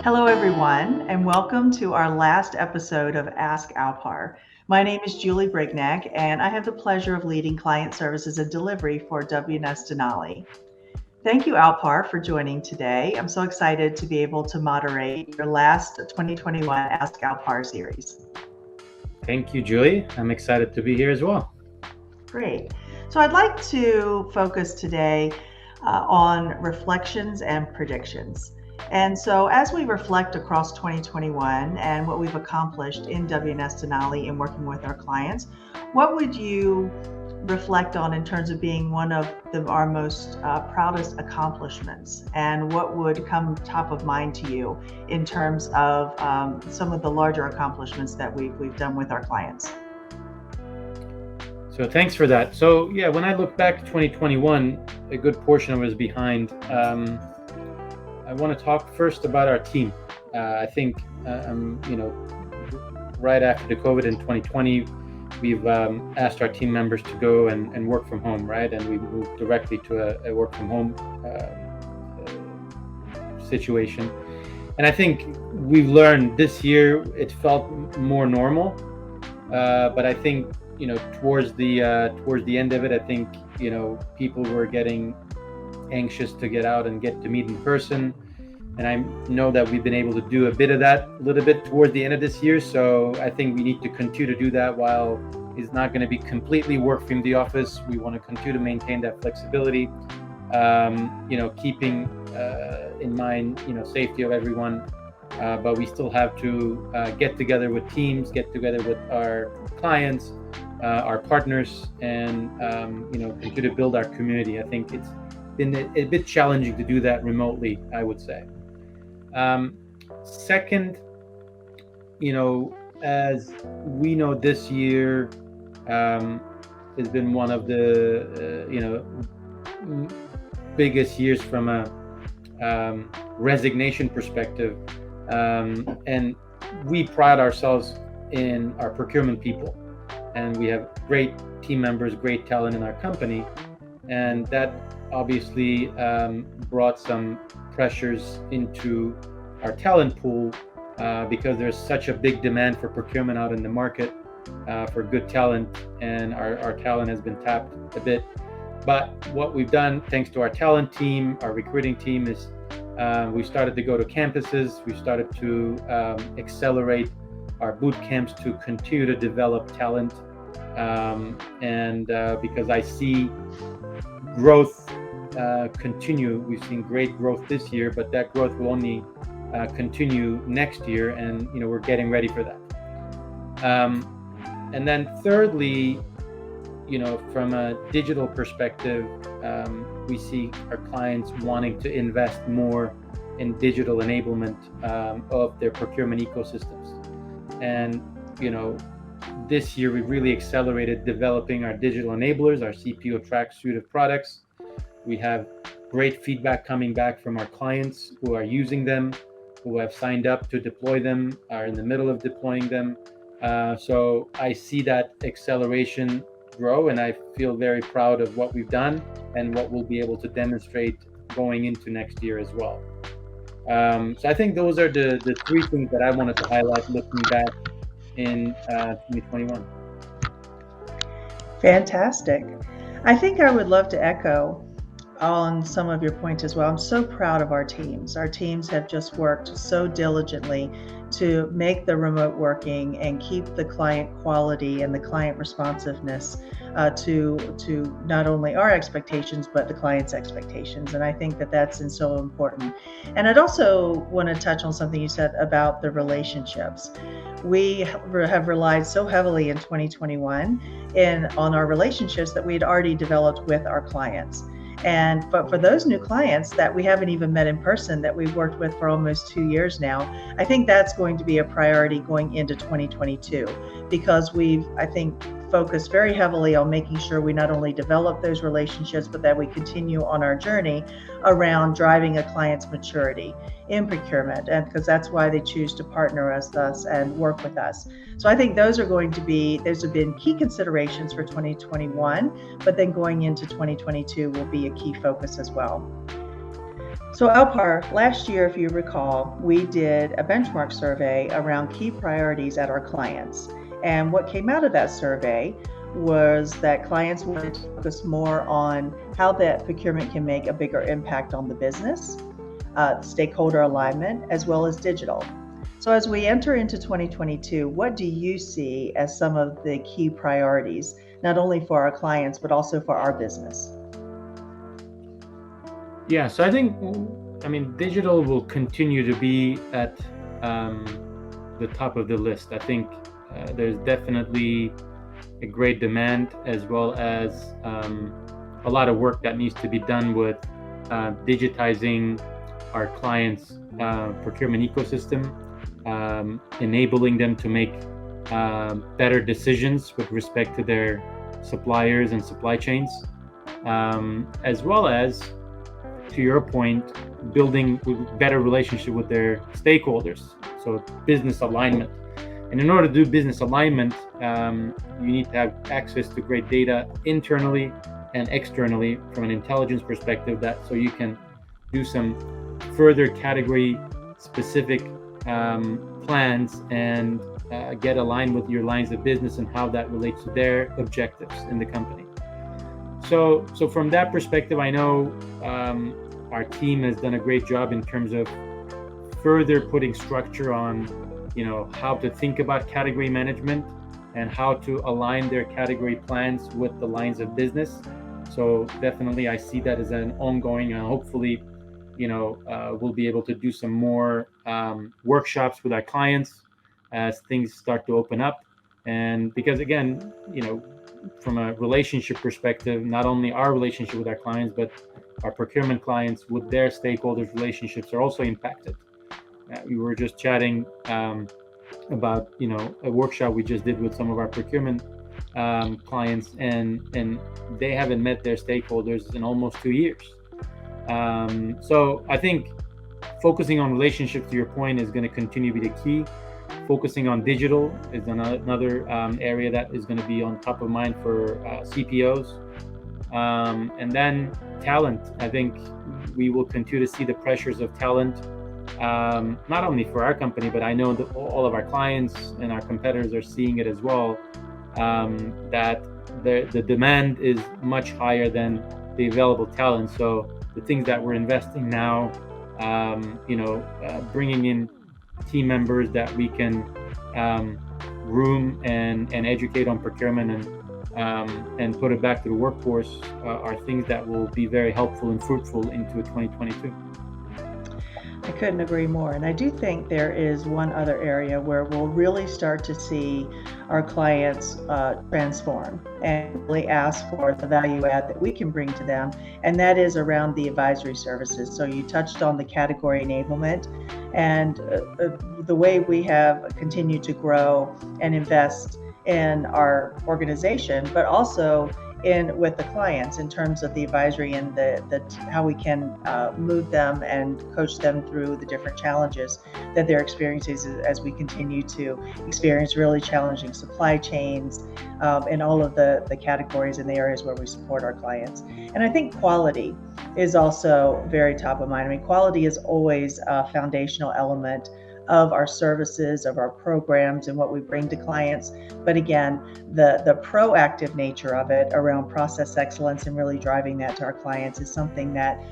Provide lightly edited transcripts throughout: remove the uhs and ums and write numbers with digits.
Hello, everyone, and welcome to our last episode of Ask Alpar. My name is Julie Brignac, and I have the pleasure of leading client services and delivery for WNS Denali. Thank you, Alpar, for joining today. I'm so excited to be able to moderate your last 2021 Ask Alpar series. Thank you, Julie. I'm excited to be here as well. Great. So I'd like to focus today on reflections and predictions. And so, as we reflect across 2021 and what we've accomplished in WNS Denali in working with our clients, what would you reflect on in terms of being one of our most proudest accomplishments? And what would come top of mind to you in terms of some of the larger accomplishments that we've done with our clients? So thanks for that. So yeah, when I look back at 2021, a good portion of it is behind. I want to talk first about our team. I think, right after the COVID in 2020, we've asked our team members to go and work from home, right? And we moved directly to a work from home situation. And I think we've learned this year it felt more normal, but I think towards the end of it, I think people were getting anxious to get out and get to meet in person, and I know that we've been able to do a bit of that a little bit towards the end of this year. So I think we need to continue to do that. While it's not going to be completely work from the office, we want to continue to maintain that flexibility, keeping in mind safety of everyone, but we still have to get together with teams, get together with our clients, our partners, and continue to build our community. I think it's been a bit challenging to do that remotely, I would say. Second, as we know, this year has been one of the biggest years from a resignation perspective, and we pride ourselves in our procurement people, and we have great team members, great talent in our company, and that obviously brought some pressures into our talent pool because there's such a big demand for procurement out in the market for good talent, and our talent has been tapped a bit. But what we've done, thanks to our talent team, our recruiting team, is we started to go to campuses. We started to accelerate our boot camps to continue to develop talent, and because I see growth continue. We've seen great growth this year, but that growth will only continue next year, and we're getting ready for that. And then thirdly, from a digital perspective, we see our clients wanting to invest more in digital enablement of their procurement ecosystems. And this year we've really accelerated developing our digital enablers, our CPO Track suite of products. We have great feedback coming back from our clients who are using them, who have signed up to deploy them, are in the middle of deploying them. So I see that acceleration grow, and I feel very proud of what we've done and what we'll be able to demonstrate going into next year as well. So I think those are the three things that I wanted to highlight looking back in 2021. Fantastic. I think I would love to echo on some of your points as well. I'm so proud of our teams. Our teams have just worked so diligently to make the remote working and keep the client quality and the client responsiveness to not only our expectations, but the client's expectations. And I think that that's so important. And I'd also want to touch on something you said about the relationships. We have relied so heavily in 2021 on our relationships that we had already developed with our clients. But for those new clients that we haven't even met in person, that we've worked with for almost 2 years now, I think that's going to be a priority going into 2022, because we've, I think, focused very heavily on making sure we not only develop those relationships, but that we continue on our journey around driving a client's maturity in procurement, and because that's why they choose to partner with us and work with us. So I think those have been key considerations for 2021, but then going into 2022 will be a key focus as well. So Alpar, last year, if you recall, we did a benchmark survey around key priorities at our clients. And what came out of that survey was that clients wanted to focus more on how that procurement can make a bigger impact on the business, stakeholder alignment, as well as digital. So as we enter into 2022, what do you see as some of the key priorities, not only for our clients, but also for our business? Yeah, so I mean, digital will continue to be at um, the top of the list. I think there's definitely a great demand, as well as a lot of work that needs to be done with digitizing our clients' procurement ecosystem, enabling them to make better decisions with respect to their suppliers and supply chains, as well as, to your point, building better relationship with their stakeholders. So business alignment. And in order to do business alignment, you need to have access to great data internally and externally from an intelligence perspective, that so you can do some further category specific plans and get aligned with your lines of business and how that relates to their objectives in the company. So from that perspective, I know our team has done a great job in terms of further putting structure on, how to think about category management and how to align their category plans with the lines of business. So definitely, I see that as an ongoing, and hopefully, we'll be able to do some more workshops with our clients as things start to open up. And because again, from a relationship perspective, not only our relationship with our clients, but our procurement clients with their stakeholders' relationships are also impacted. We were just chatting about a workshop we just did with some of our procurement clients, and they haven't met their stakeholders in almost 2 years. So I think focusing on relationships, to your point, is going to continue to be the key. Focusing on digital is another area that is going to be on top of mind for CPOs. And then talent. I think we will continue to see the pressures of talent, not only for our company, but I know that all of our clients and our competitors are seeing it as well, that the demand is much higher than the available talent. So the things that we're investing now, bringing in team members that we can groom and educate on procurement and put it back to the workforce are things that will be very helpful and fruitful into 2022. I couldn't agree more. And I do think there is one other area where we'll really start to see our clients transform and really ask for the value add that we can bring to them. And that is around the advisory services. So you touched on the category enablement and the way we have continued to grow and invest in our organization, but also in with the clients in terms of the advisory and the how we can move them and coach them through the different challenges that they're experiencing as we continue to experience really challenging supply chains in all of the categories and the areas where we support our clients. And I think quality is also very top of mind. I mean, quality is always a foundational element of our services, of our programs, and what we bring to clients. But again, the proactive nature of it around process excellence and really driving that to our clients is something that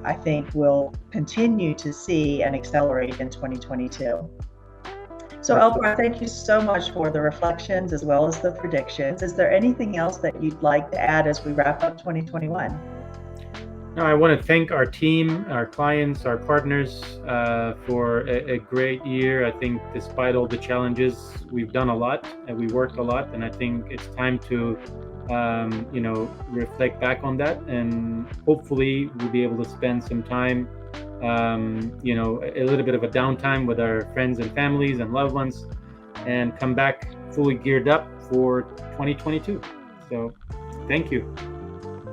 I think we'll continue to see and accelerate in 2022. So Alpar, thank you so much for the reflections as well as the predictions. Is there anything else that you'd like to add as we wrap up 2021? No, I want to thank our team, our clients, our partners for a great year. I think despite all the challenges, we've done a lot and we worked a lot. And I think it's time to, reflect back on that. And hopefully we'll be able to spend some time, a little bit of a downtime with our friends and families and loved ones and come back fully geared up for 2022. So thank you.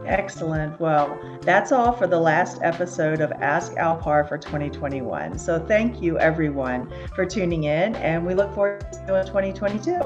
Excellent. Well, that's all for the last episode of Ask Alpar for 2021. So thank you everyone for tuning in, and we look forward to 2022.